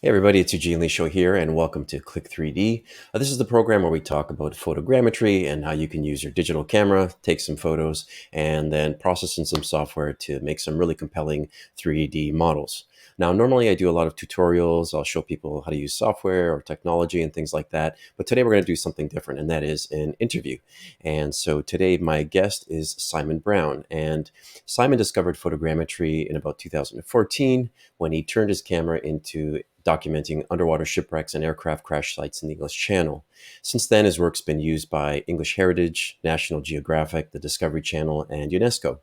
Hey everybody, it's Eugene Liscio here, and welcome to Click 3D. This is the program where we talk about photogrammetry and how you can use your digital camera, take some photos, and then process in some software to make some really compelling 3D models. Now, normally I do a lot of tutorials. I'll show people how to use software or technology and things like that. But today we're going to do something different, and that is an interview. And so today my guest is Simon Brown. And Simon discovered photogrammetry in about 2014 when he turned his camera into documenting underwater shipwrecks and aircraft crash sites in the English Channel. Since then, his work's been used by English Heritage, National Geographic, the Discovery Channel, and UNESCO.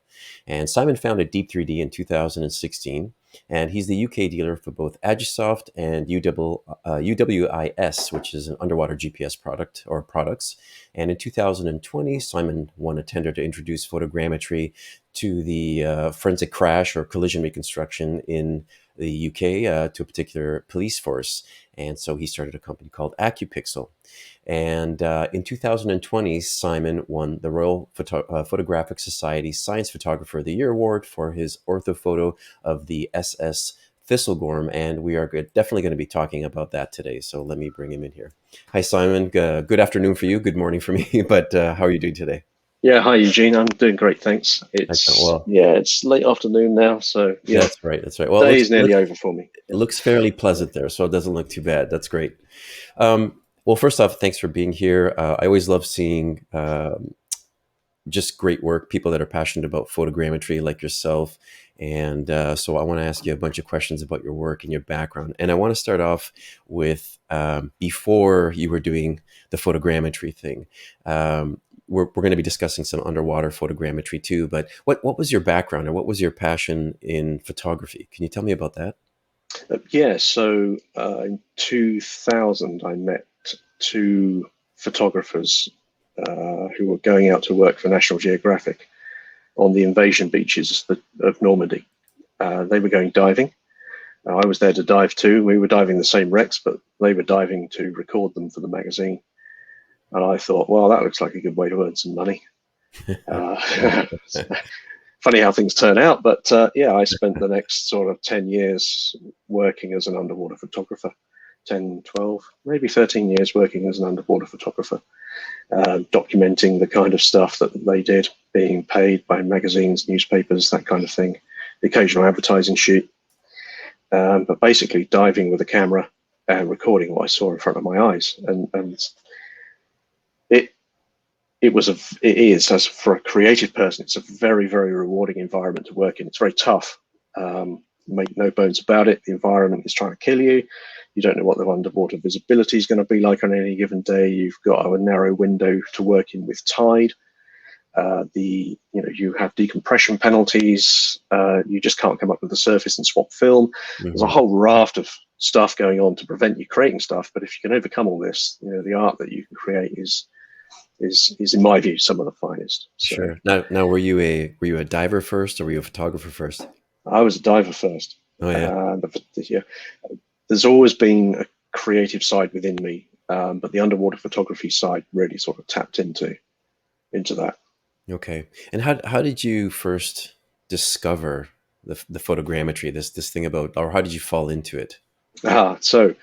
And Simon founded Deep 3D in 2016, and he's the UK dealer for both Agisoft and UWIS, which is an underwater GPS product or products. And in 2020, Simon won a tender to introduce photogrammetry to the forensic crash or collision reconstruction in the UK to a particular police force. And so he started a company called Accupixel. And in 2020, Simon won the Royal Photographic Society Science Photographer of the Year Award for his orthophoto of the SS Thistlegorm. And we are definitely going to be talking about that today. So let me bring him in here. Hi, Simon. Good afternoon for you. Good morning for me. But how are you doing today? Yeah, hi Eugene. I'm doing great, thanks. It's late afternoon now, so yeah, That's right. That's right. Well, day is nearly over for me. it looks fairly pleasant there, so it doesn't look too bad. That's great. Well, first off, thanks for being here. I always love seeing just great work, people that are passionate about photogrammetry like yourself. And so I want to ask you a bunch of questions about your work and your background. And I want to start off with before you were doing the photogrammetry thing. We're going to be discussing some underwater photogrammetry too, but what was your background and what was your passion in photography? Can you tell me about that? In 2000, I met two photographers who were going out to work for National Geographic on the invasion beaches of Normandy. They were going diving. I was there to dive too. We were diving the same wrecks, but they were diving to record them for the magazine. And I thought, well, that looks like a good way to earn some money. Funny how things turn out, but I spent the next sort of 10 years working as an underwater photographer, 10, 12, maybe 13 years working as an underwater photographer, documenting the kind of stuff that they did, being paid by magazines, newspapers, that kind of thing, the occasional advertising shoot, but basically diving with a camera and recording what I saw in front of my eyes. And it is, as for a creative person, it's a very, very rewarding environment to work in. It's very tough. Make no bones about it. The environment is trying to kill you. You don't know what the underwater visibility is going to be like on any given day. You've got a narrow window to work in with tide. You have decompression penalties. You just can't come up with the surface and swap film. Mm-hmm. There's a whole raft of stuff going on to prevent you creating stuff. But if you can overcome all this, the art that you can create is in my view some of the finest. So, sure. Now, were you a diver first, or were you a photographer first? I was a diver first. Oh yeah. There's always been a creative side within me, but the underwater photography side really sort of tapped into that. Okay. And how did you first discover the photogrammetry? This thing about, or how did you fall into it? So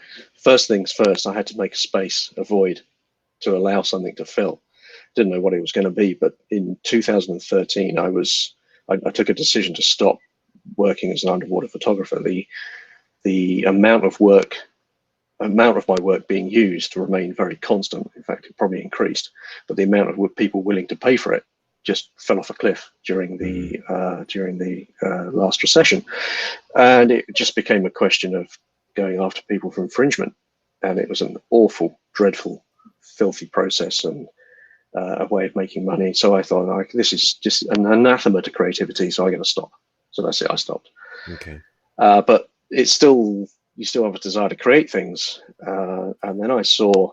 first things first, I had to make a space, a void, to allow something to fill. Didn't know what it was going to be, but in 2013, I took a decision to stop working as an underwater photographer. The amount of my work being used remained very constant. In fact, it probably increased, but the amount of people willing to pay for it just fell off a cliff during the last recession, and it just became a question of going after people for infringement, and it was an awful, dreadful, filthy process and a way of making money. So I thought, this is just an anathema to creativity, so I'm going to stop. So that's it, I stopped. Okay. But you still have a desire to create things. And then I saw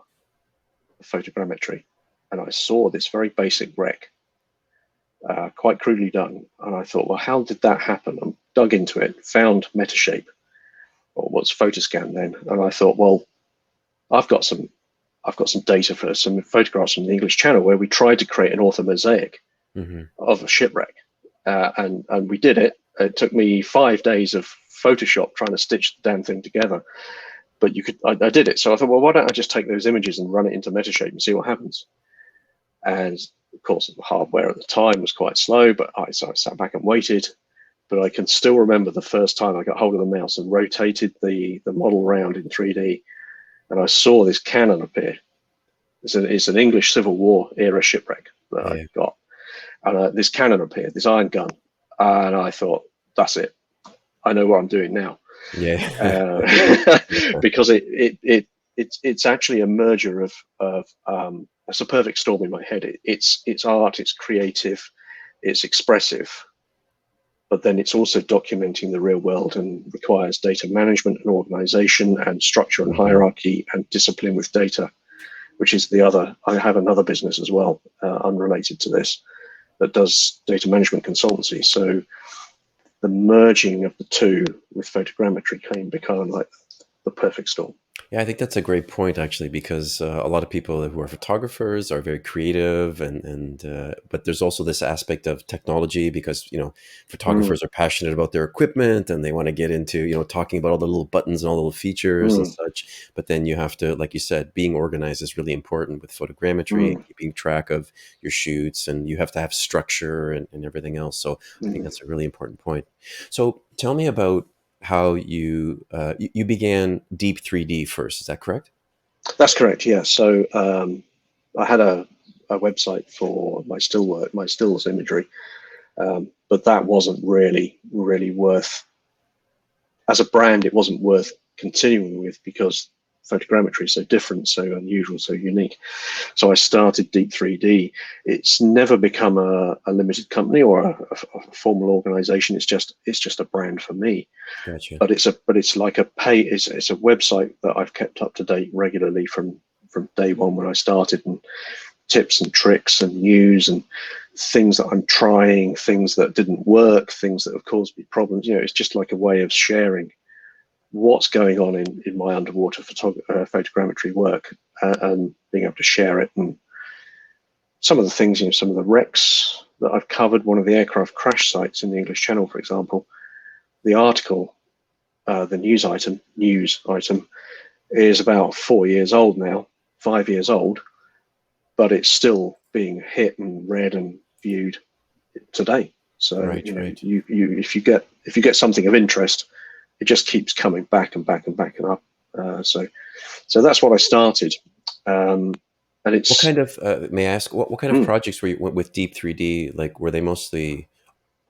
photogrammetry, and I saw this very basic wreck, quite crudely done. And I thought, well, how did that happen? I dug into it, found Metashape, or what's Photoscan then. And I thought, well, I've got some data for some photographs from the English Channel where we tried to create an orthomosaic of a shipwreck. And we did it. It took me 5 days of Photoshop trying to stitch the damn thing together. but you could. I did it. So I thought, well, why don't I just take those images and run it into Metashape and see what happens? And of course, the hardware at the time was quite slow, but so I sat back and waited. But I can still remember the first time I got hold of the mouse and rotated the model round in 3D, and I saw this cannon appear. It's an English Civil War era shipwreck that I got, and this cannon appeared, this iron gun, and I thought, that's it. I know what I'm doing now. Because it's actually a merger of it's a perfect storm in my head. It's art, it's creative, it's expressive, but then it's also documenting the real world and requires data management and organization and structure and hierarchy and discipline with data, which is the other. I have another business as well, unrelated to this, that does data management consultancy. So the merging of the two with photogrammetry became like the perfect storm. Yeah, I think that's a great point, actually, because a lot of people who are photographers are very creative, but there's also this aspect of technology, because photographers are passionate about their equipment and they want to get into talking about all the little buttons and all the little features and such. But then you have to, like you said, being organized is really important with photogrammetry and keeping track of your shoots, and you have to have structure and everything else. So I think that's a really important point. So tell me about how you began Deep 3D first. Is that correct? That's correct. Yeah. So I had a website for my still work, my stills imagery, but that wasn't really worth, as a brand, it wasn't worth continuing with, because photogrammetry is so different, so unusual, so unique. So I started Deep 3D. It's never become a limited company or a formal organization. It's just a brand for me. Gotcha. But it's like a website that I've kept up to date regularly from day one when I started, and tips and tricks and news and things that I'm trying, things that didn't work, things that have caused me problems. It's just like a way of sharing what's going on in my underwater photogrammetry work, and being able to share it. And some of the things, some of the wrecks that I've covered, one of the aircraft crash sites in the English Channel, for example, the article, the news item is about 4 years old now, 5 years old, but it's still being hit and read and viewed today. So right. If you get something of interest, it just keeps coming back and back and back and up. So that's what I started. And it's what kind of may I ask what kind of projects were you with Deep 3D? Like, were they mostly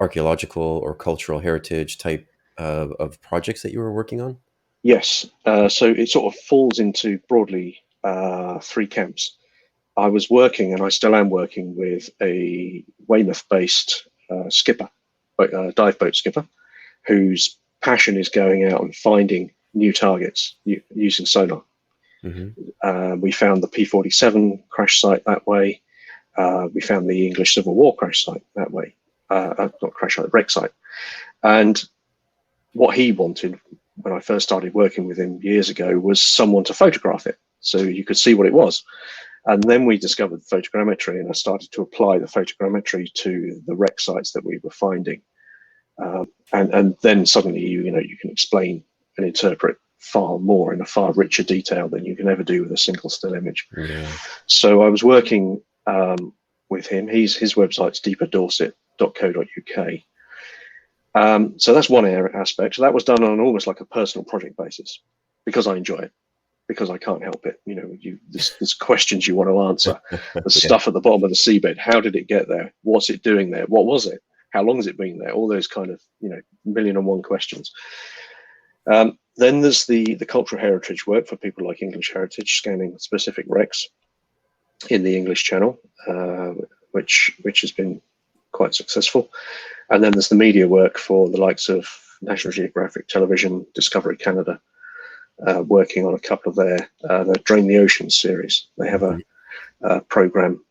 archaeological or cultural heritage type of projects that you were working on? Yes. So it sort of falls into broadly 3 camps. I was working, and I still am working, with a Weymouth-based skipper, dive boat skipper, whose passion is going out and finding new targets using sonar. We found the P-47 crash site that way. We found the English Civil War crash site that way. Not crash site, wreck site. And what he wanted when I first started working with him years ago was someone to photograph it, so you could see what it was. And then we discovered photogrammetry, and I started to apply the photogrammetry to the wreck sites that we were finding. And then suddenly, you can explain and interpret far more in a far richer detail than you can ever do with a single still image. Yeah. So I was working with him. His website's deeperdorset.co.uk. So that's one aspect. So that was done on almost like a personal project basis, because I enjoy it, because I can't help it. There's questions you want to answer. The stuff at the bottom of the seabed. How did it get there? What's it doing there? What was it? How long has it been there? All those kind of, 1,000,001 questions. Then there's the cultural heritage work for people like English Heritage, scanning specific wrecks in the English Channel, which has been quite successful. And then there's the media work for the likes of National Geographic Television, Discovery Canada, working on a couple of their Drain the Oceans series. They have a program,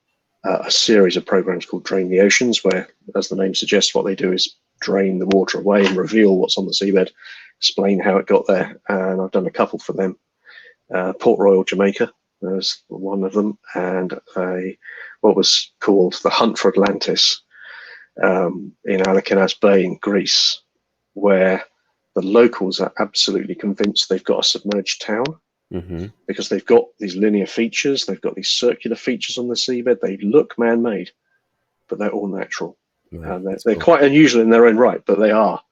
a series of programs called Drain the Oceans, where, as the name suggests, what they do is drain the water away and reveal what's on the seabed, explain how it got there. And I've done a couple for them. Port Royal, Jamaica, there's one of them, and what was called The Hunt for Atlantis in Alakinas Bay in Greece, where the locals are absolutely convinced they've got a submerged town Mm-hmm. because they've got these linear features, they've got these circular features on the seabed. They look man-made, but they're all natural. Right. That's They're cool. quite unusual in their own right, but they are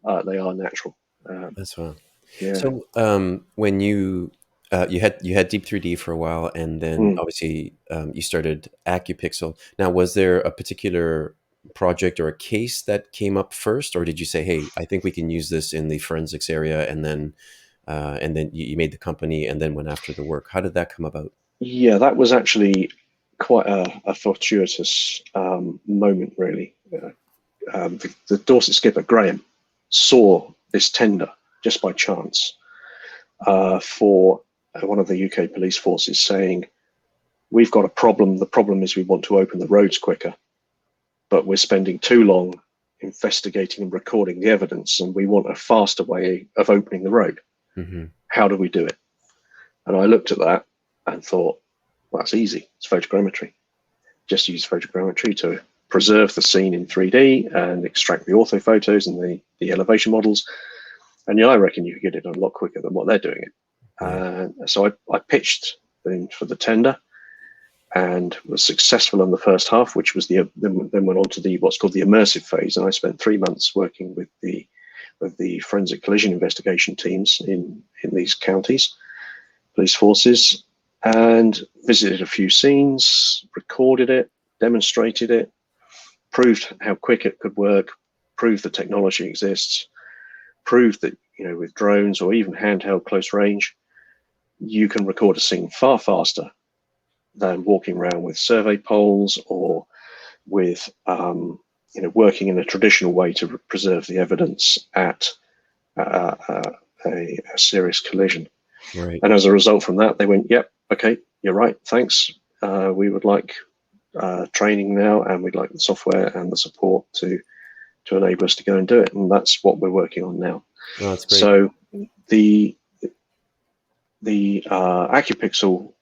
natural. That's wow. Yeah. So when you had Deep 3D for a while, and then Mm. obviously you started Accupixel. Now, was there a particular project or a case that came up first, or did you say, "Hey, I think we can use this in the forensics area," and then you made the company and then went after the work? How did that come about? Yeah, that was actually quite a fortuitous moment, really. The Dorset skipper, Graham, saw this tender just by chance for one of the UK police forces saying, we've got a problem. The problem is we want to open the roads quicker, but we're spending too long investigating and recording the evidence, and we want a faster way of opening the road. Mm-hmm. How do we do it? And I looked at that and thought, well, that's easy. It's photogrammetry. Just use photogrammetry to preserve the scene in 3D and extract the orthophotos and the elevation models. And yeah, I reckon you could get it a lot quicker than what they're doing it. Yeah. So I pitched in for the tender and was successful in the first half, which was then went on to the what's called the immersive phase. And I spent 3 months working with the forensic collision investigation teams in these counties, police forces, and visited a few scenes, recorded it, demonstrated it, proved how quick it could work, proved the technology exists, proved that with drones or even handheld close range, you can record a scene far faster than walking around with survey poles or with working in a traditional way to preserve the evidence at a serious collision. Right. And as a result from that, they went, yep, okay, you're right, thanks. We would like training now, and we'd like the software and the support to enable us to go and do it. And that's what we're working on now. Oh, that's great. So the Accupixel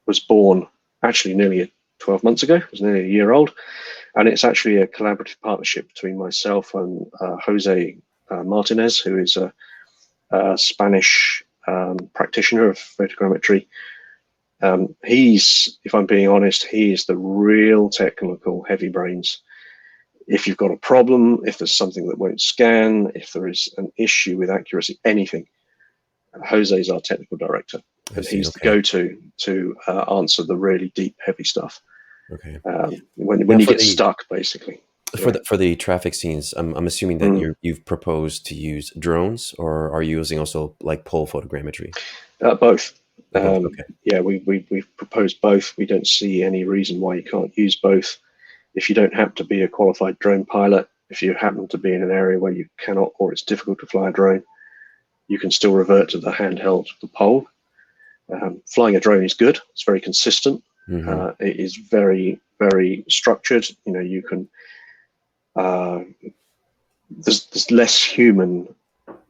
was born actually nearly 12 months ago. It was nearly a year old. And it's actually a collaborative partnership between myself and Jose Martinez, who is a Spanish practitioner of photogrammetry. If I'm being honest, he is the real technical heavy brains. If you've got a problem, if there's something that won't scan, if there is an issue with accuracy, anything, Jose is our technical director, and he's the go-to to answer the really deep, heavy stuff. Okay. When you get stuck, basically. For the traffic scenes, I'm assuming that you've proposed to use drones, or are you using also like pole photogrammetry? Both. Both. Okay. Yeah, we've proposed both. We don't see any reason why you can't use both. If you don't happen to be a qualified drone pilot, if you happen to be in an area where you cannot or it's difficult to fly a drone, you can still revert to the handheld, the pole. Flying a drone is good. It's very consistent. Mm-hmm. It is very, very structured. You can. There's less human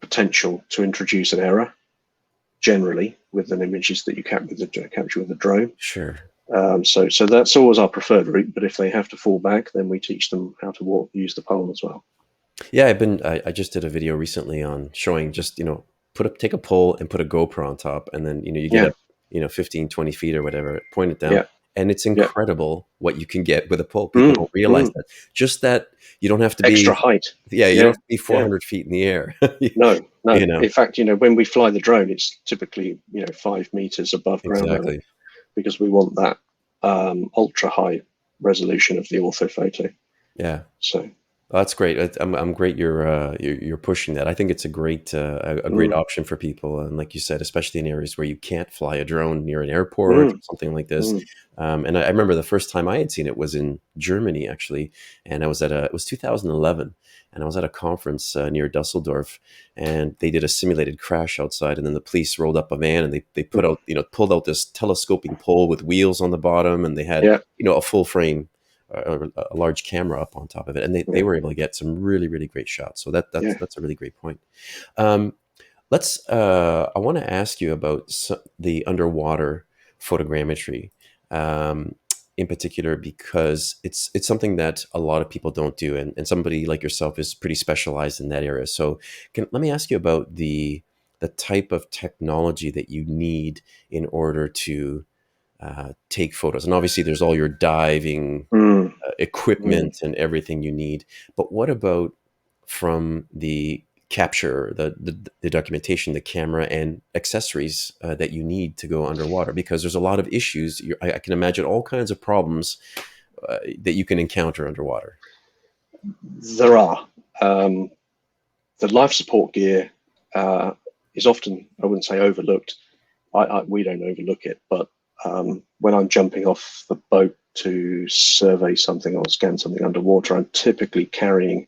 potential to introduce an error generally with an images that you capture with a drone. Sure. So that's always our preferred route. But if they have to fall back, then we teach them how to use the pole as well. Yeah, I just did a video recently on showing just take a pole and put a GoPro on top, and then you get up 15, 20 feet or whatever, point it down. Yeah. And it's incredible what you can get with a pole. People don't realize that. Just that you don't have to be extra height. Yeah, you don't have to be 400 feet in the air. No. In fact, when we fly the drone, it's typically 5 meters above ground level, because we want that ultra high resolution of the orthophoto. Yeah. So. That's great. I'm great. You're pushing that. I think it's a great option for people, and like you said, especially in areas where you can't fly a drone near an airport or something like this. And I remember the first time I had seen it was in Germany, actually, and it was 2011, and I was at a conference near Dusseldorf, and they did a simulated crash outside, and then the police rolled up a van, and they pulled out this telescoping pole with wheels on the bottom, and they had a full frame. A large camera up on top of it, and they were able to get some really, really great shots. So that's a really great point. I want to ask you about the underwater photogrammetry. in particular because it's something that a lot of people don't do, and somebody like yourself is pretty specialized in that area. So let me ask you about the type of technology that you need in order to take photos. And obviously there's all your diving Mm, mm. equipment and everything you need. But what about from the capture, the documentation, the camera, and accessories that you need to go underwater? Because there's a lot of issues. I can imagine all kinds of problems that you can encounter underwater. There are. Um, the life support gear is often, I wouldn't say overlooked. We don't overlook it, but when I'm jumping off the boat to survey something or scan something underwater, I'm typically carrying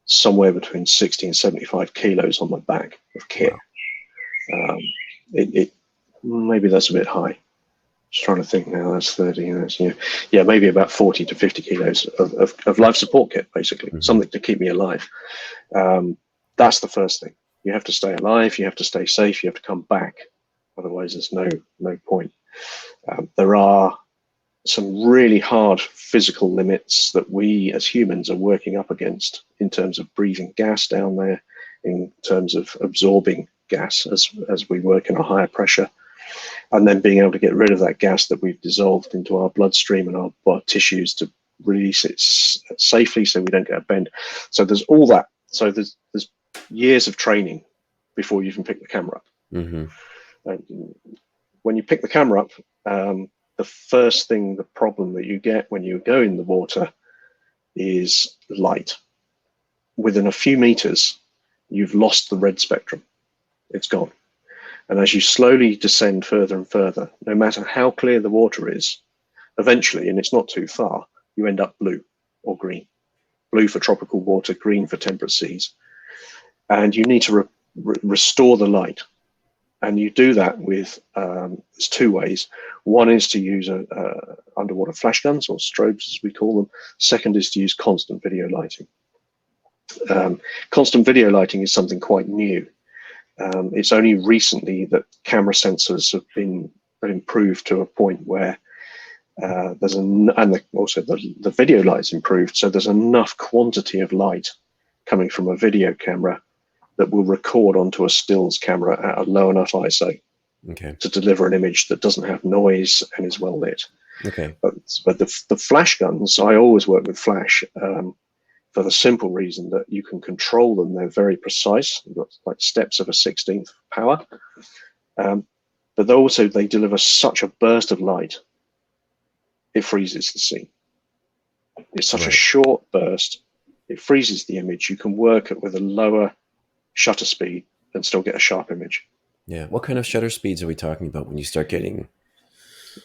somewhere between 60 and 75 kilos on my back of kit. Wow. It maybe that's a bit high. Just trying to think now. That's 30. That's, yeah, maybe about 40 to 50 kilos of life support kit, basically Hmm. something to keep me alive. That's the first thing. You have to stay alive. You have to stay safe. You have to come back. Otherwise, there's no point. There are some really hard physical limits that we as humans are working up against in terms of breathing gas down there, in terms of absorbing gas as we work in a higher pressure, and then being able to get rid of that gas that we've dissolved into our bloodstream and our tissues to release it safely so we don't get a bend. So there's all that. So there's years of training before you can pick the camera up. Hmm. When you pick the camera up, the first thing, the problem that you get when you go in the water is light. Within a few meters, you've lost the red spectrum. It's gone. And as you slowly descend further and further, no matter how clear the water is, eventually, and it's not too far, you end up blue or green. Blue for tropical water, green for temperate seas. And you need to restore the light. And you do that with, there's two ways. One is to use underwater flash guns, or strobes as we call them. Second is to use constant video lighting. Constant video lighting is something quite new. It's only recently that camera sensors have been improved to a point where also the video light's improved, so there's enough quantity of light coming from a video camera that will record onto a stills camera at a low enough ISO to deliver an image that doesn't have noise and is well lit. Okay. But the flash guns, I always work with flash for the simple reason that you can control them. They're very precise. You've got like steps of a 16th power. But also they deliver such a burst of light, it freezes the scene. It's such a short burst, it freezes the image. You can work it with a lower shutter speed and still get a sharp image. Yeah. What kind of shutter speeds are we talking about when you start getting?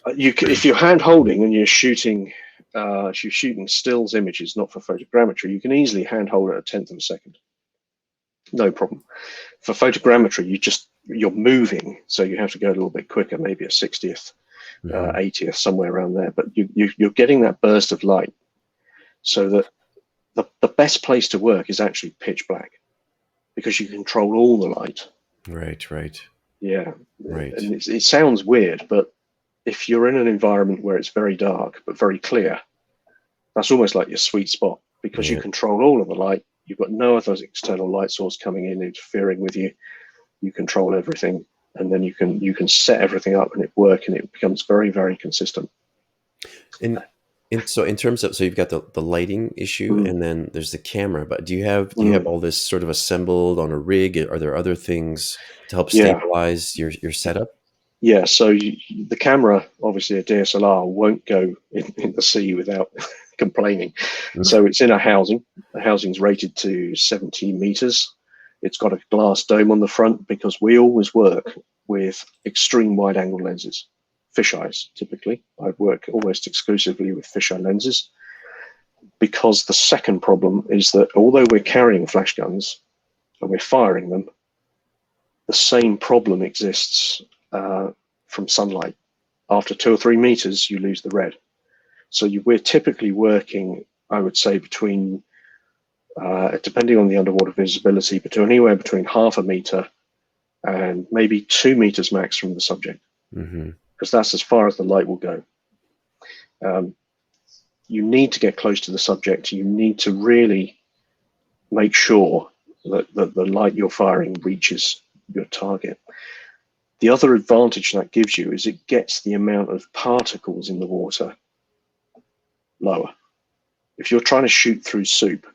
If you're hand holding and you're shooting stills images, not for photogrammetry, you can easily hand hold at a 10th of a second. No problem. For photogrammetry, you're moving, so you have to go a little bit quicker, maybe a 60th, 80th, somewhere around there. But you're getting that burst of light, so that the best place to work is actually pitch black, because you control all the light. Right. Yeah. Right. And it sounds weird, but if you're in an environment where it's very dark but very clear, that's almost like your sweet spot, because you control all of the light. You've got no other external light source coming in interfering with you. You control everything, and then you can set everything up and it works, and it becomes very, very consistent. So in terms of, so you've got the lighting issue, and then there's the camera, but do you have all this sort of assembled on a rig? Are there other things to help stabilize your setup? Yeah, so the camera, obviously a DSLR, won't go in the sea without complaining. So it's in a housing. The housing's rated to 70 meters. It's got a glass dome on the front, because we always work with extreme wide angle lenses, fisheyes typically. I work almost exclusively with fisheye lenses, because the second problem is that although we're carrying flash guns and we're firing them, the same problem exists from sunlight. After 2 or 3 meters, you lose the red. So we're typically working, I would say, between, depending on the underwater visibility, anywhere between half a meter and maybe 2 meters max from the subject, because that's as far as the light will go. You need to get close to the subject. You need to really make sure that the light you're firing reaches your target. The other advantage that gives you is it gets the amount of particles in the water lower. If you're trying to shoot through soup,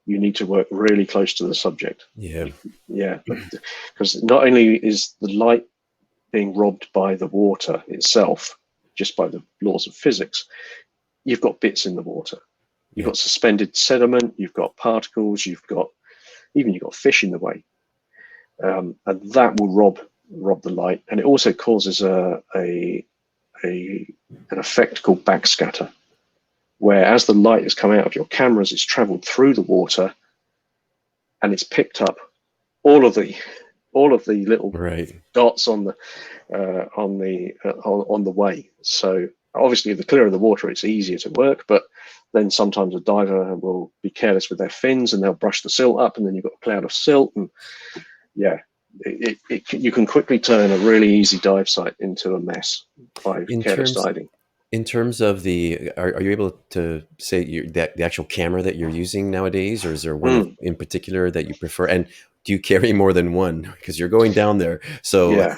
you need to work really close to the subject. Yeah. Yeah, because not only is the light being robbed by the water itself, just by the laws of physics, you've got bits in the water. You've got suspended sediment, you've got particles, you've got fish in the way, and that will rob the light. And it also causes an effect called backscatter, where as the light has come out of your cameras, it's traveled through the water and it's picked up all of the little dots on the way. So obviously, the clearer the water, it's easier to work. But then sometimes a diver will be careless with their fins and they'll brush the silt up, and then you've got a cloud of silt. And yeah, you can quickly turn a really easy dive site into a mess by careless diving. In terms of are you able to say the actual camera that you're using nowadays, or is there one in particular that you prefer? And do you carry more than one? Because you're going down there. So yeah,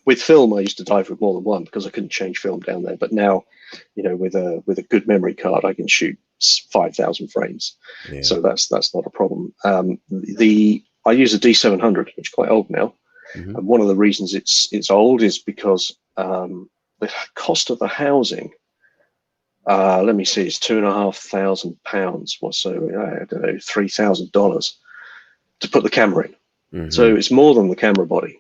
with film, I used to dive with more than one because I couldn't change film down there. But now, with a good memory card, I can shoot 5,000 frames. Yeah. So that's not a problem. I use a D700, which is quite old now, and one of the reasons it's old is because the cost of the housing, let me see, it's £2,500, or so, I don't know, $3,000 to put the camera in. So it's more than the camera body.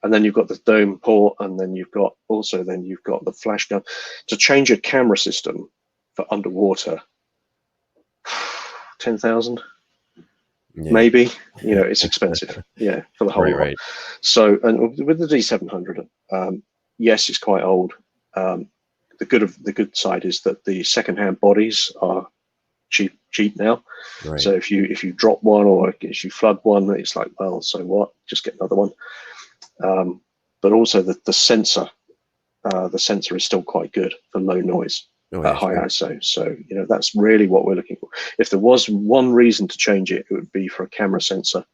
And then you've got the dome port, and then you've got the flash gun. To change a camera system for underwater, 10,000, maybe. It's expensive. Yeah, for the whole lot. Right. So, and with the D700, yes, it's quite old. The good side is that the secondhand bodies are cheap now. Right. So if you drop one or if you flood one, it's like, well, so what? Just get another one. But also the sensor is still quite good for low noise at high ISO. So that's really what we're looking for. If there was one reason to change it, it would be for a camera sensor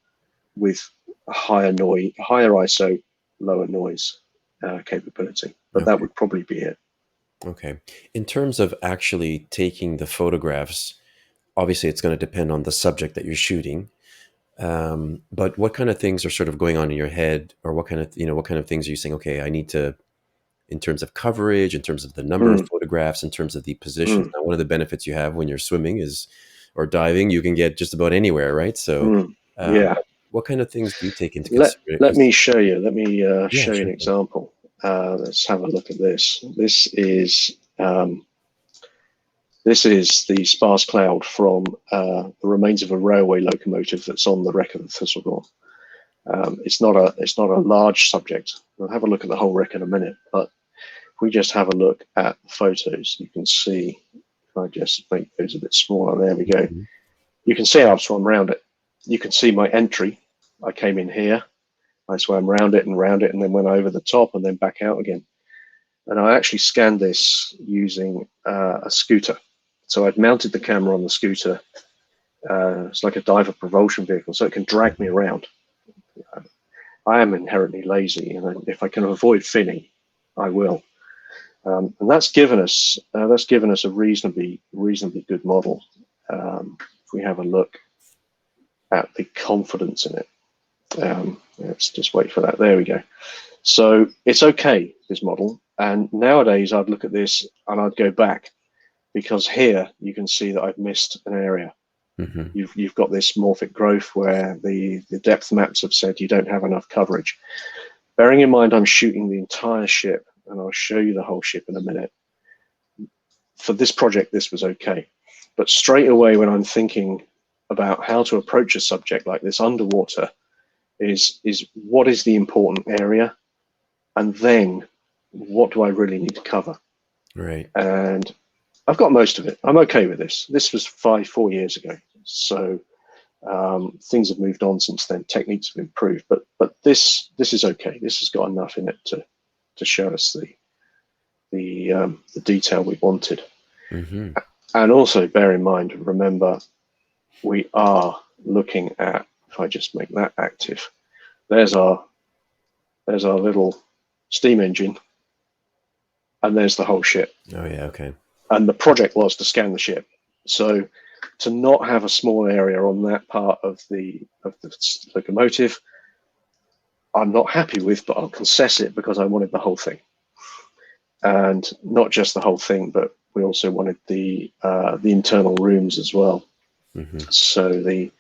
with a higher ISO, lower noise capability. But that would probably be it. Okay. In terms of actually taking the photographs, obviously it's going to depend on the subject that you're shooting. But what kind of things are sort of going on in your head, or what kind of things are you saying, okay, I need to, in terms of coverage, in terms of the number of photographs, in terms of the positions. Now, one of the benefits you have when you're swimming or diving, you can get just about anywhere, right? So what kind of things do you take into consideration? Let me show you. Let me show you an example. Let's have a look at this. This is the sparse cloud from the remains of a railway locomotive that's on the wreck of the Thistlegorm. It's not a large subject. We'll have a look at the whole wreck in a minute, but if we just have a look at the photos, you can see, if I just make those a bit smaller, there we go. You can see I've swum around it. You can see my entry. I came in here, I swam around it, and then went over the top and then back out again. And I actually scanned this using a scooter. So I'd mounted the camera on the scooter. It's like a diver propulsion vehicle, so it can drag me around. I am inherently lazy, and if I can avoid finning, I will. And that's given us a reasonably good model. If we have a look at the confidence in it, let's just wait for that. There we go. So it's okay, this model. And nowadays I'd look at this and I'd go back, because here you can see that I've missed an area. You've got this morphic growth where the depth maps have said you don't have enough coverage. Bearing in mind I'm shooting the entire ship, and I'll show you the whole ship in a minute. For this project, this was okay. But straight away when I'm thinking about how to approach a subject like this underwater, is what is the important area, and then what do I really need to cover? Right. And I've got most of it. I'm okay with this. This was 4 years ago. So things have moved on since then. Techniques have improved, but this is okay. This has got enough in it to show us the detail we wanted. Hmm. And also bear in mind, remember, we are looking at, if I just make that active, there's our little steam engine, and there's the whole ship. Oh yeah, okay. And the project was to scan the ship. So to not have a small area on that part of the locomotive, I'm not happy with, but I'll concess it because I wanted the whole thing. And not just the whole thing, but we also wanted the internal rooms as well. Hmm. So the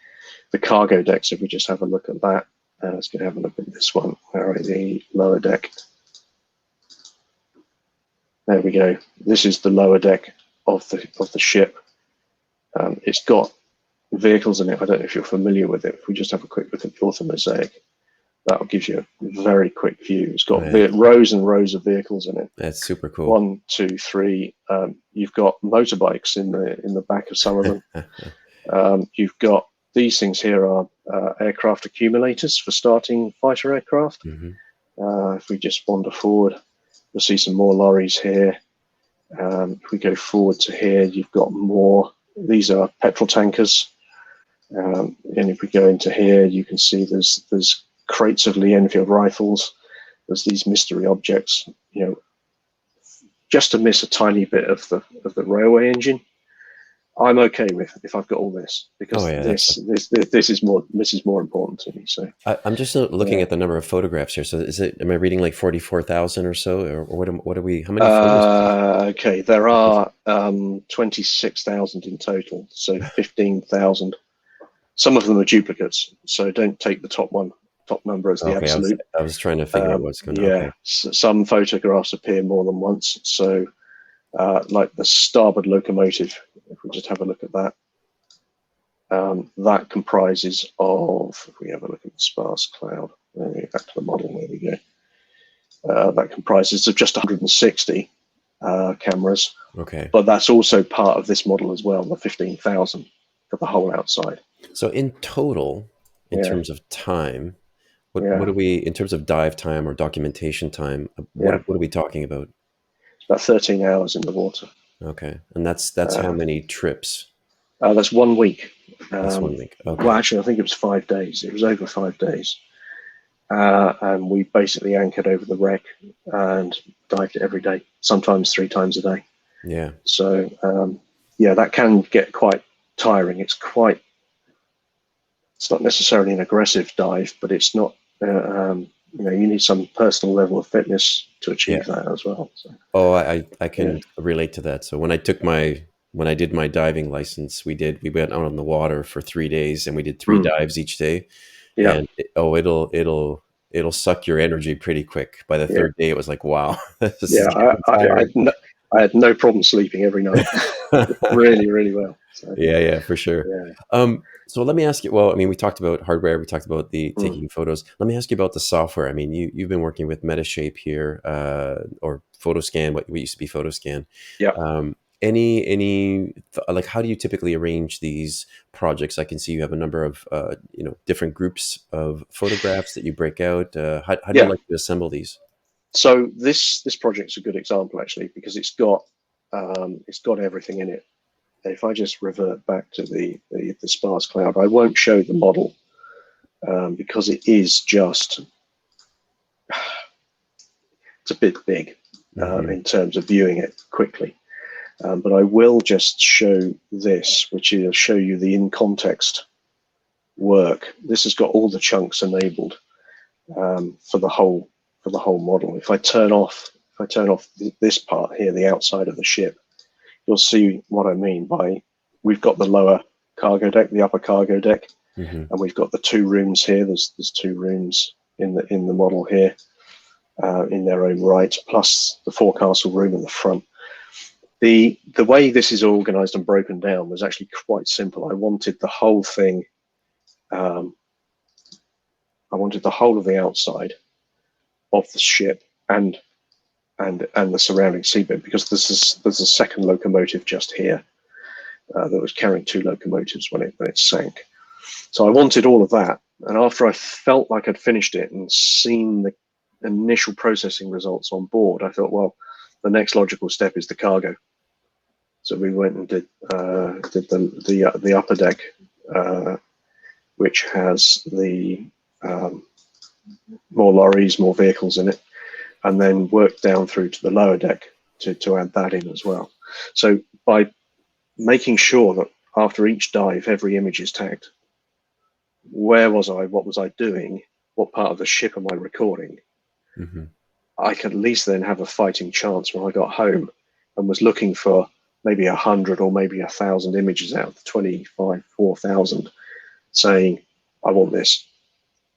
cargo decks, if we just have a look at that, let's go have a look at this one. Where are the lower deck? There we go. This is the lower deck of the ship. It's got vehicles in it. I don't know if you're familiar with it. If we just have a quick look at the author mosaic, that'll give you a very quick view. It's got rows and rows of vehicles in it. That's super cool. 1, 2, 3. You've got motorbikes in the back of some of them. You've got these things here are aircraft accumulators for starting fighter aircraft. Hmm. If we just wander forward, you'll see some more lorries here. If we go forward to here, you've got more. These are petrol tankers. And if we go into here, you can see there's crates of Lee Enfield rifles. There's these mystery objects. Just to miss a tiny bit of the railway engine, I'm okay with if I've got all this, because this is more important to me. So I'm just looking at the number of photographs here. So am I reading like 44,000 or so, or what are we? How many photos? Okay, there are 26,000 in total, so 15,000. Some of them are duplicates, so don't take the top number as the absolute. I was trying to figure out what's going on. Yeah, so some photographs appear more than once. So, like the starboard locomotive, if we just have a look at that, that comprises of, if we have a look at the sparse cloud, back to the model, there we go. That comprises of just 160 cameras. Okay. But that's also part of this model as well, the 15,000 for the whole outside. So in total, in terms of time, what are we, in terms of dive time or documentation time, what are we talking about? It's about 13 hours in the water. Okay. And that's how many trips? That's 1 week. That's 1 week. Okay. Well, actually, I think it was 5 days. It was over 5 days. And we basically anchored over the wreck and dived it every day, sometimes 3 times a day. Yeah. So, that can get quite tiring. It's not necessarily an aggressive dive, but it's not, you need some personal level of fitness to achieve that as well. So. Oh, I can relate to that. So when I did my diving license, we went out on the water for 3 days and we did 3 dives each day. Yeah. And it'll suck your energy pretty quick. By the third day, it was like, wow. I had no problem sleeping every night. Really, really well. So, yeah, for sure. Yeah. So let me ask you, well, I mean, we talked about hardware, we talked about the taking photos. Let me ask you about the software. I mean, you've been working with Metashape here, or Photoscan, what used to be Photoscan. Yeah. Like, how do you typically arrange these projects? I can see you have a number of, different groups of photographs that you break out. How do you like to assemble these? So this project's a good example, actually, because it's got everything in it. If I just revert back to the sparse cloud, I won't show the model because it is just, it's a bit big in terms of viewing it quickly. But I will just show this, which will show you the in context work. This has got all the chunks enabled for the whole model. If I turn off this part here, the outside of the ship, you'll see what I mean by, we've got the lower cargo deck, the upper cargo deck, and we've got the 2 rooms here. There's 2 rooms in the model here in their own right, plus the forecastle room in the front. The way this is organized and broken down was actually quite simple. I wanted the whole thing. I wanted the whole of the outside of the ship and the surrounding seabed, because there's a second locomotive just here that was carrying 2 locomotives when it sank. So I wanted all of that, and after I felt like I'd finished it and seen the initial processing results on board, I thought, well, the next logical step is the cargo. So we went and did the upper deck, which has the more lorries, more vehicles in it, and then worked down through to the lower deck to add that in as well. So by making sure that after each dive, every image is tagged. Where was I? What was I doing? What part of the ship am I recording? Mm-hmm. I could at least then have a fighting chance when I got home and was looking for maybe 100 or maybe 1,000 images out of the 25, 4,000, saying, I want this.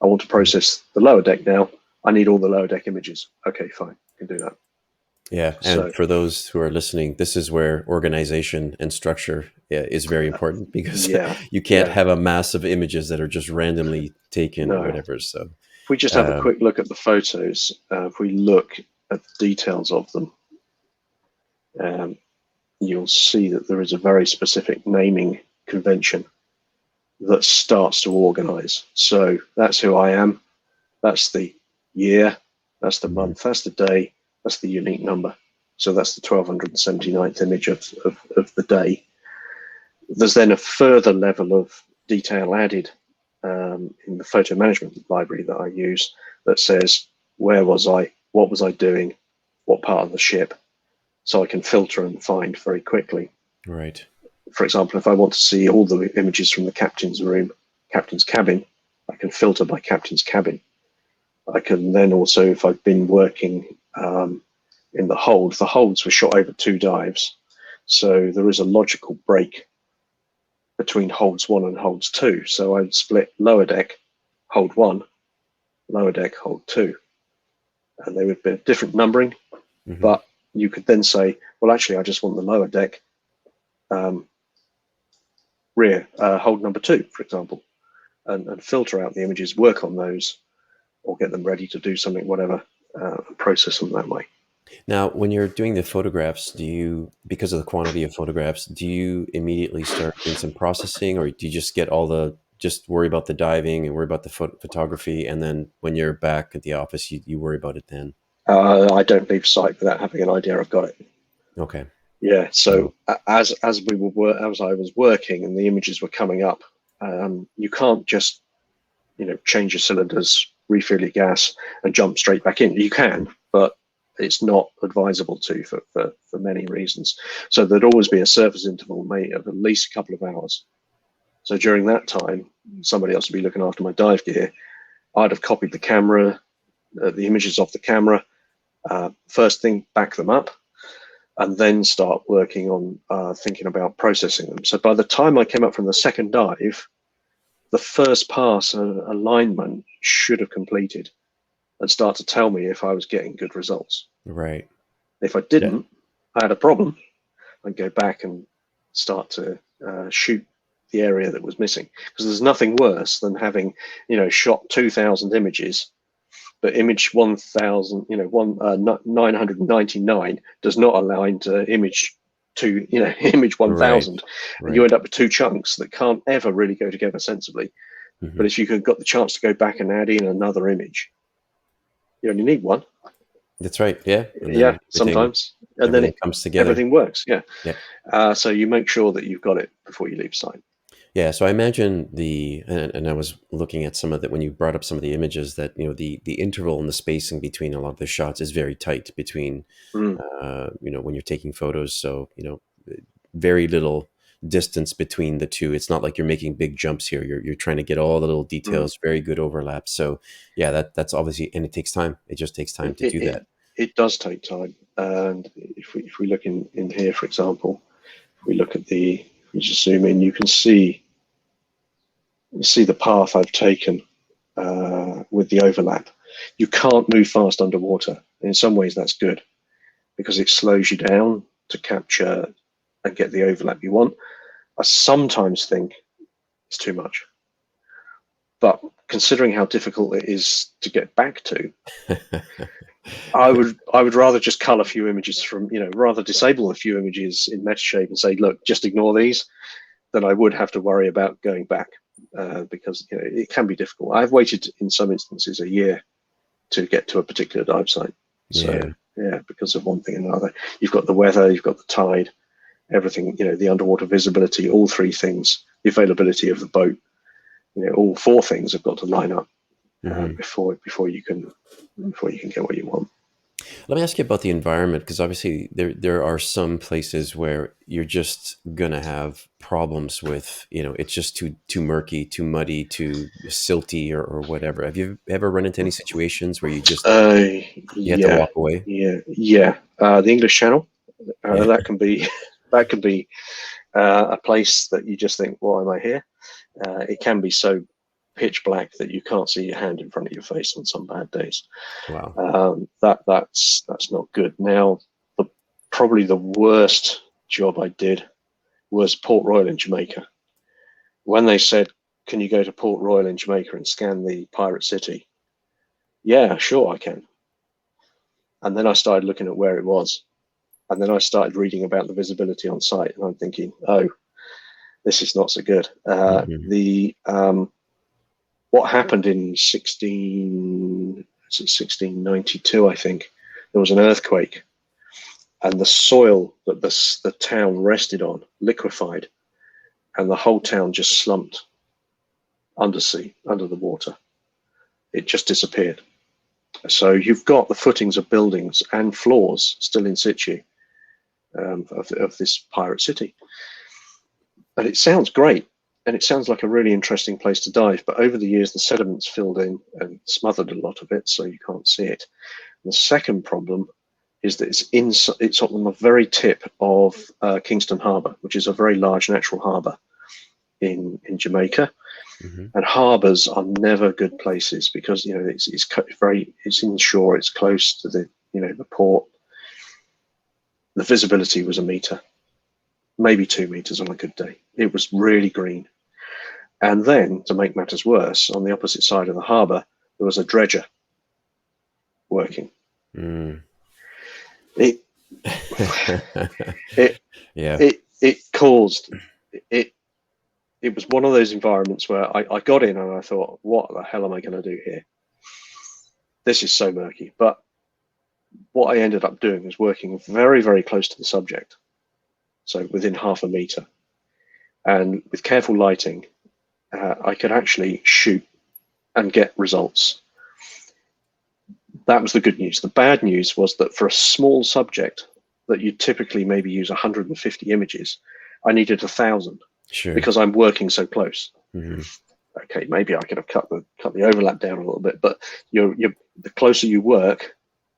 I want to process the lower deck now. I need all the lower deck images. Okay, fine, I can do that. Yeah, and So for those who are listening, this is where organization and structure is very important, because yeah, you can't yeah, have a mass of images that are just randomly taken or no. whatever. So, If we just have a quick look at the photos, if we look at the details of them, you'll see that there is a very specific naming convention that starts to organize. So that's who I am. That's the year. That's the mhm, month. That's the day. That's the unique number. So that's the 1279th image of the day. There's then a further level of detail added in the photo management library that I use that says, where was I? What was I doing? What part of the ship? So I can filter and find very quickly. right. For example, if I want to see all the images from the captain's room, captain's cabin, I can filter by captain's cabin. I can then also, if I've been working in the holds were shot over 2 dives. So there is a logical break between holds 1 and holds 2. So I'd split lower deck, hold 1, lower deck, hold 2. And they would be different numbering, Hmm. but you could then say, well, actually, I just want the lower deck rear, hold number 2, for example, and filter out the images, work on those, or get them ready to do something, whatever, and process them that way. Now, when you're doing the photographs, because of the quantity of photographs, do you immediately start doing some processing, or do you just get just worry about the diving and worry about the photography, and then when you're back at the office, you worry about it then? I don't leave site without having an idea I've got it. Okay. Yeah. So, So as I was working and the images were coming up, you can't just change your cylinders, refill your gas, and jump straight back in. You can, but it's not advisable to for many reasons. So there'd always be a surface interval made of at least a couple of hours. So during that time, somebody else would be looking after my dive gear. I'd have copied the camera, the images off the camera. First thing, back them up, and then start working on thinking about processing them. So by the time I came up from the second dive, the first pass alignment should have completed and start to tell me if I was getting good results. right. If I Yeah. didn't, I had a problem. I'd go back and start to shoot the area that was missing, because there's nothing worse than having shot 2,000 images, but image 1,000, 999 does not align to image image Right. 1,000, and you Right. end up with 2 chunks that can't ever really go together sensibly. Hmm. But if you could got the chance to go back and add in another image, you only need one. That's right. Yeah. And Yeah, then sometimes, and then everything comes together. everything works. Yeah. Yeah. So you make sure that you've got it before you leave site. Yeah, so I imagine and I was looking at some of that when you brought up some of the images, that the interval and the spacing between a lot of the shots is very tight between Mm. when you're taking photos. So very little distance between the two. It's not like you're making big jumps here. You're trying to get all the little Mm. details, very good overlap. So yeah, that's obviously, and it takes time. It just takes time It, to it, do it, that. it does take time. And if we look in here, for example, if we look at we just zoom in, you can see the path I've taken with the overlap. You can't move fast underwater. In some ways, that's good, because it slows you down to capture and get the overlap you want. I sometimes think it's too much, but considering how difficult it is to get back to, I would rather just cull a few images from, rather disable a few images in Metashape and say, look, just ignore these, than I would have to worry about going back, because it can be difficult. I've waited in some instances a year to get to a particular dive site. So Yeah. yeah, because of one thing and another, you've got the weather, you've got the tide, everything, the underwater visibility, all three things, the availability of the boat, all four things have got to line up Hmm. before you can get what you want. Let me ask you about the environment, because obviously there are some places where you're just gonna have problems with, it's just too murky, too muddy, too silty, or whatever. Have you ever run into any situations where Uh, you had to yeah, walk away? yeah. The English Channel, Yeah. that can be that can be a place that you just think, why am I here? It can be so pitch black that you can't see your hand in front of your face on some bad days. Wow. That's not good. Now, probably the worst job I did was Port Royal in Jamaica. When they said, "Can you go to Port Royal in Jamaica and scan the pirate city?" Yeah, sure, I can. And then I started looking at where it was, and then I started reading about the visibility on site, and I'm thinking, oh, this is not so good. Hmm. The What happened in 1692, I think, there was an earthquake, and the soil that the town rested on liquefied, and the whole town just slumped undersea, under the water. It just disappeared. So you've got the footings of buildings and floors still in situ, of this pirate city. And it sounds great, and it sounds like a really interesting place to dive. But over the years, the sediments filled in and smothered a lot of it, so you can't see it. And the second problem is that it's on the very tip of Kingston Harbour, which is a very large natural harbour in Jamaica. Hmm. And harbours are never good places because it's inshore, it's close to the port. The visibility was a meter, maybe 2 meters on a good day. It was really green. And then, to make matters worse, on the opposite side of the harbour, there was a dredger working. Mm. It it Yeah. it caused it. It was one of those environments where I got in and I thought, what the hell am I going to do here? This is so murky. But what I ended up doing was working very, very close to the subject, so within half a meter, and with careful lighting, I could actually shoot and get results. That was the good news. The bad news was that for a small subject that you typically maybe use 150 images, I needed 1,000 Sure. because I'm working so close. Hmm. Okay, maybe I could have cut the overlap down a little bit, but the closer you work,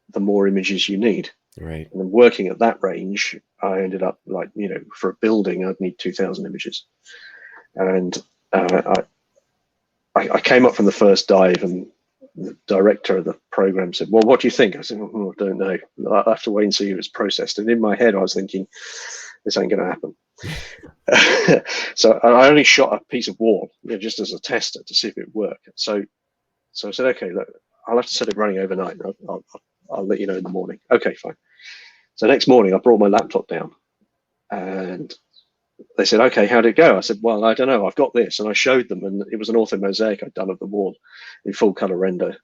the more images you need. Right. And then working at that range, I ended up for a building, I'd need 2,000 images. And I came up from the first dive, and the director of the program said, "Well, what do you think?" I said, "I don't know. I'll have to wait and see if it's processed." And in my head, I was thinking, this ain't going to happen. So I only shot a piece of wall, just as a tester to see if it worked. So I said, "Okay, look, I'll have to set it running overnight. I'll let you know in the morning." Okay, fine. So next morning, I brought my laptop down, and they said, "Okay, how'd it go?" I said, "Well, I don't know. I've got this," and I showed them, and it was an ortho mosaic I'd done of the wall in full color render,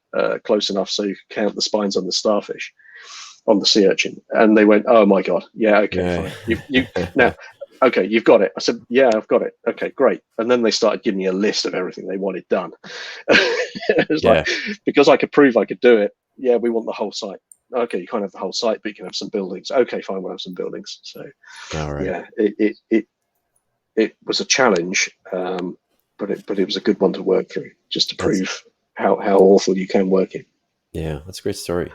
close enough so you could count the spines on the starfish, on the sea urchin. And they went, "Oh my god, yeah, okay, Yeah. fine. You now, okay, you've got it." I said, "Yeah, I've got it. Okay, great." And then they started giving me a list of everything they wanted done. It was like, Yeah. because I could prove I could do it. Yeah, we want the whole site. Okay, you can't have the whole site, but you can have some buildings. Okay, fine, we'll have some buildings. So All right. yeah, it was a challenge, but it was a good one to work through, just to That's prove how awful you can work it. Yeah, that's a great story.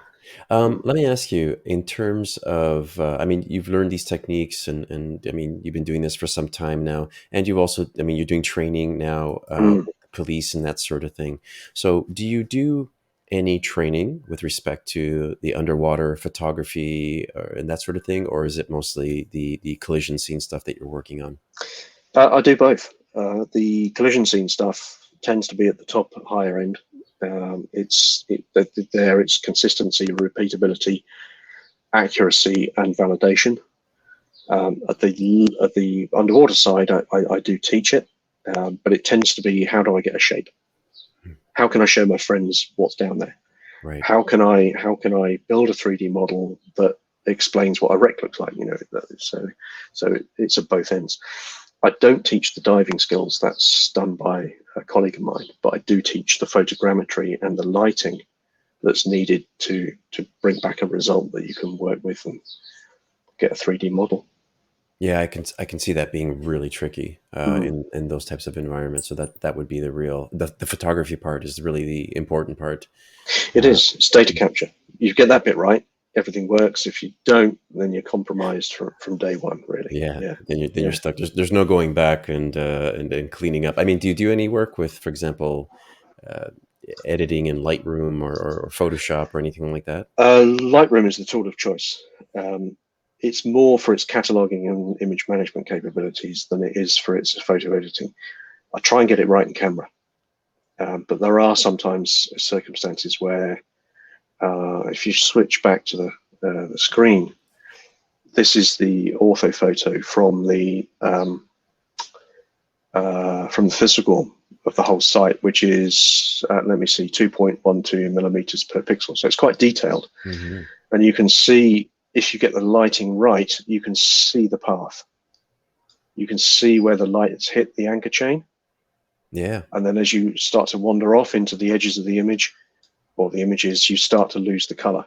Let me ask you, in terms of, I mean, you've learned these techniques, and I mean, you've been doing this for some time now, and you've also, I mean, you're doing training now Mm. with the police and that sort of thing. So, do you do any training with respect to the underwater photography and that sort of thing, or is it mostly the collision scene stuff that you're working on? I do both. The collision scene stuff tends to be at the top, higher end. It's consistency, repeatability, accuracy, and validation. At the underwater side, I do teach it, but it tends to be, how do I get a shape? How can I show my friends what's down there? Right. How can I build a 3D model that explains what a wreck looks like? So it's at both ends. I don't teach the diving skills. That's done by a colleague of mine, but I do teach the photogrammetry and the lighting that's needed to bring back a result that you can work with and get a 3D model. Yeah, I can see that being really tricky Mm. in those types of environments. So that would be the photography part is really the important part. It Uh, is. It's data capture. You get that bit right, everything works. If you don't, then you're compromised from day one. Really. yeah, Yeah. then you're Yeah. stuck. There's no going back and cleaning up. I mean, do you do any work with, for example, uh, editing in Lightroom or Photoshop or anything like that? Lightroom is the tool of choice. Um, it's more for its cataloging and image management capabilities than it is for its photo editing. I try and get it right in camera, but there are sometimes circumstances where if you switch back to the screen, this is the orthophoto from the Thistlegorm of the whole site, which is let me see, 2.12 millimeters per pixel. So it's quite detailed, Hmm. and you can see if you get the lighting right, you can see the path. You can see where the light has hit the anchor chain, Yeah. and then as you start to wander off into the edges of the image or the images, you start to lose the color.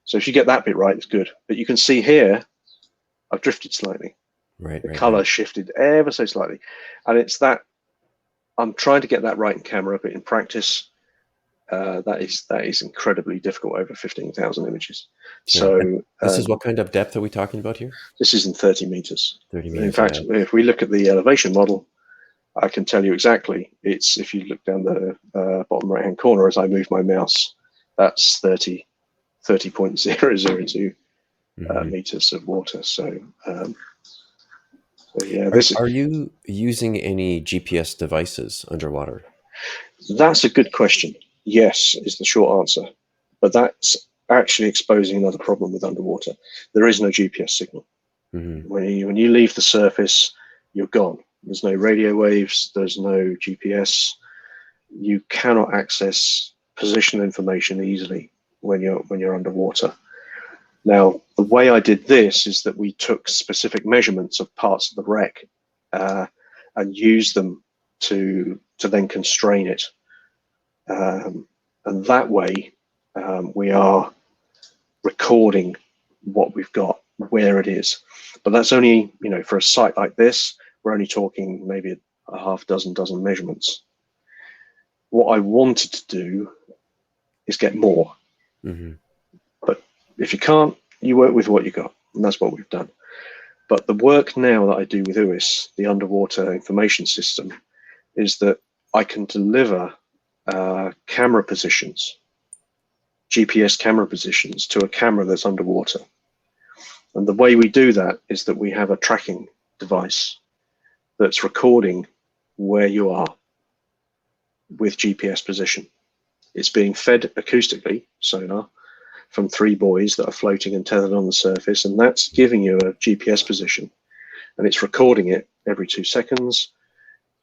So if you get that bit right, it's good. But you can see here, I've drifted slightly. Right. The Right. Right. color shifted ever so slightly, and it's that I'm trying to get that right in camera, but in practice, that is incredibly difficult over 15,000 images. Sure. And So this is what kind of depth are we talking about here? this is in 30 meters. 30 In meters. fact, Yeah. if we look at the elevation model, I can tell you exactly. It's if you look down the bottom right-hand corner as I move my mouse, that's 30.002 Hmm. meters of water. So yeah, Are you using any GPS devices underwater? that's a good question. Yes, is the short answer, but that's actually exposing another problem with underwater. There is no GPS signal. Hmm. When you leave the surface, you're gone. There's no radio waves. There's no GPS. You cannot access positional information easily when you're underwater. Now, the way I did this is that we took specific measurements of parts of the wreck uh, and used them to then constrain it. And that way, we are recording what we've got, where it is. But that's only, for a site like this, we're only talking maybe a half dozen measurements. What I wanted to do is get more. Hmm. But if you can't, you work with what you got. And that's what we've done. But the work now that I do with UWIS, the underwater information system, is that I can deliver camera positions, GPS camera positions, to a camera that's underwater. And the way we do that is that we have a tracking device that's recording where you are with GPS position. It's being fed acoustically, sonar, from 3 buoys that are floating and tethered on the surface, and that's giving you a GPS position. And it's recording it every 2 seconds.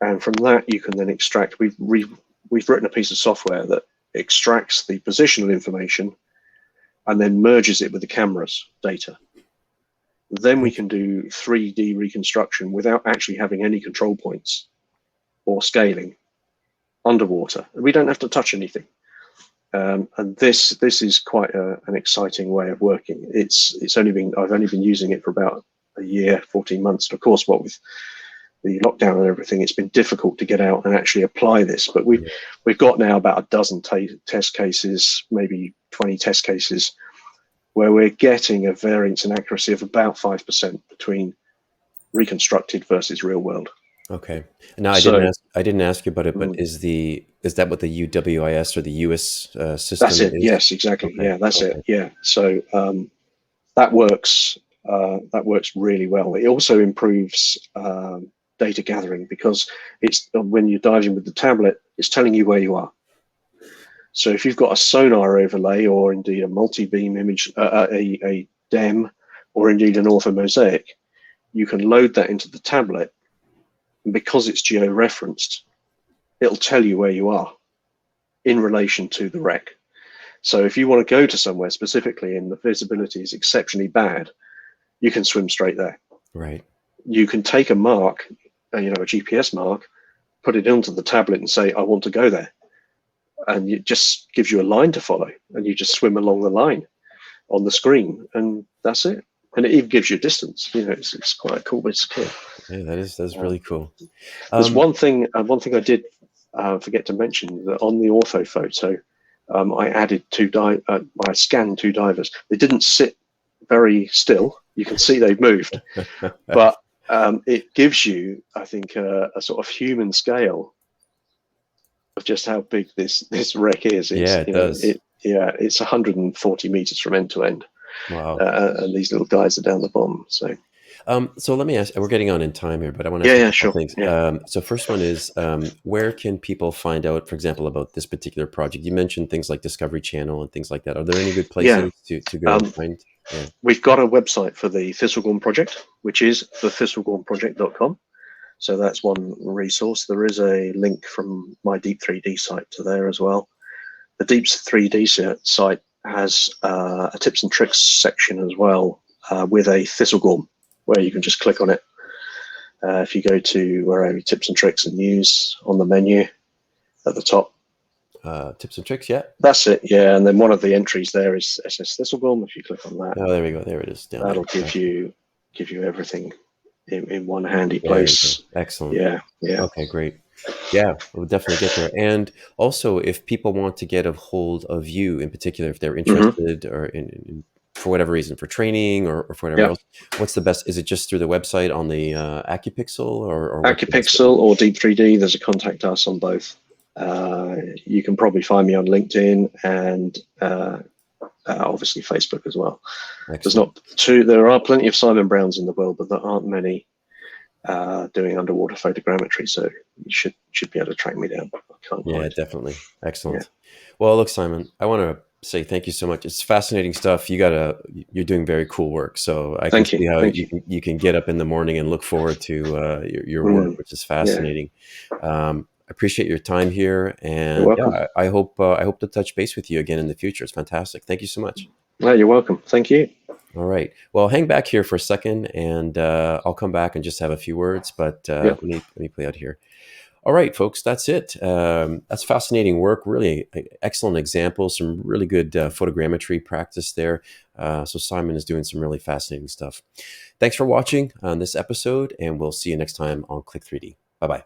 And from that, you can then extract. We've written a piece of software that extracts the positional information and then merges it with the camera's data. Then we can do 3D reconstruction without actually having any control points or scaling underwater. We don't have to touch anything. And this is quite an exciting way of working. I've only been using it for about a year, 14 months. And of course, what with the lockdown and everything, it's been difficult to get out and actually apply this. But we've got now about a dozen test cases, maybe 20 test cases, where we're getting a variance in accuracy of about 5% between reconstructed versus real world. Okay. Now So I didn't ask you about it, but is that what the UWIS or the US that's system it. is? Yes, exactly. Okay. Yeah, that's Okay. it. Yeah. So that works. That works really well. It also improves data gathering because it's when you're diving with the tablet, it's telling you where you are. So if you've got a sonar overlay or indeed a multi-beam image, a DEM, or indeed an orthomosaic, you can load that into the tablet, and because it's geo-referenced, it'll tell you where you are in relation to the wreck. So if you want to go to somewhere specifically and the visibility is exceptionally bad, you can swim straight there. Right. You can take a mark, a GPS mark, put it onto the tablet and say, I want to go there. And it just gives you a line to follow, and you just swim along the line on the screen, and that's it. And it even gives you a distance. It's quite a cool bit of kit. Yeah, that's really cool. There's one thing I did forget to mention, that on the orthophoto, I added I scanned 2 divers. They didn't sit very still. You can see they've moved, but it gives you, I think, a sort of human scale of just how big this wreck is. Yeah, it does. It's 140 meters from end to end. Wow. And these little guys are down the bottom. So let me ask, we're getting on in time here, but I want to Yeah, ask sure. things. Yeah. So first one is, where can people find out, for example, about this particular project? You mentioned things like Discovery Channel and things like that. Are there any good places to go and find? Yeah. We've got a website for the Thistlegorm project, which is thethistlegormproject.com. So that's one resource. There is a link from my Deep 3D site to there as well. The Deep 3D site has a tips and tricks section as well, with a Thistlegorm, where you can just click on it. If you go to where tips and tricks and news on the menu at the top. Tips and tricks, yeah. That's it, yeah. And then one of the entries there is SS Thistlegorm. If you click on that, oh, there we go. There it is. That'll give you everything in one handy place. Excellent. Yeah. Okay, great. Yeah, we'll definitely get there. And also, if people want to get a hold of you in particular, if they're interested or in for whatever reason, for training or for whatever else, what's the best? Is it just through the website on the Accupixel or Accupixel or Deep 3D? There's a contact us on both. You can probably find me on LinkedIn and obviously Facebook as well. Excellent. There are plenty of Simon Browns in the world, but there aren't many doing underwater photogrammetry, so you should be able to track me down. Definitely. Excellent. Well, look, Simon, I want to say thank you so much. It's fascinating stuff. You're doing very cool work. So I can see how you can get up in the morning and look forward to your work, which is fascinating. I appreciate your time here, and I hope to touch base with you again in the future. It's fantastic. Thank you so much. No, you're welcome. Thank you. All right. Well, hang back here for a second, and I'll come back and just have a few words. But let me play out here. All right, folks, that's it. That's fascinating work. Really excellent examples. Some really good photogrammetry practice there. So Simon is doing some really fascinating stuff. Thanks for watching on this episode, and we'll see you next time on Click 3D. Bye-bye.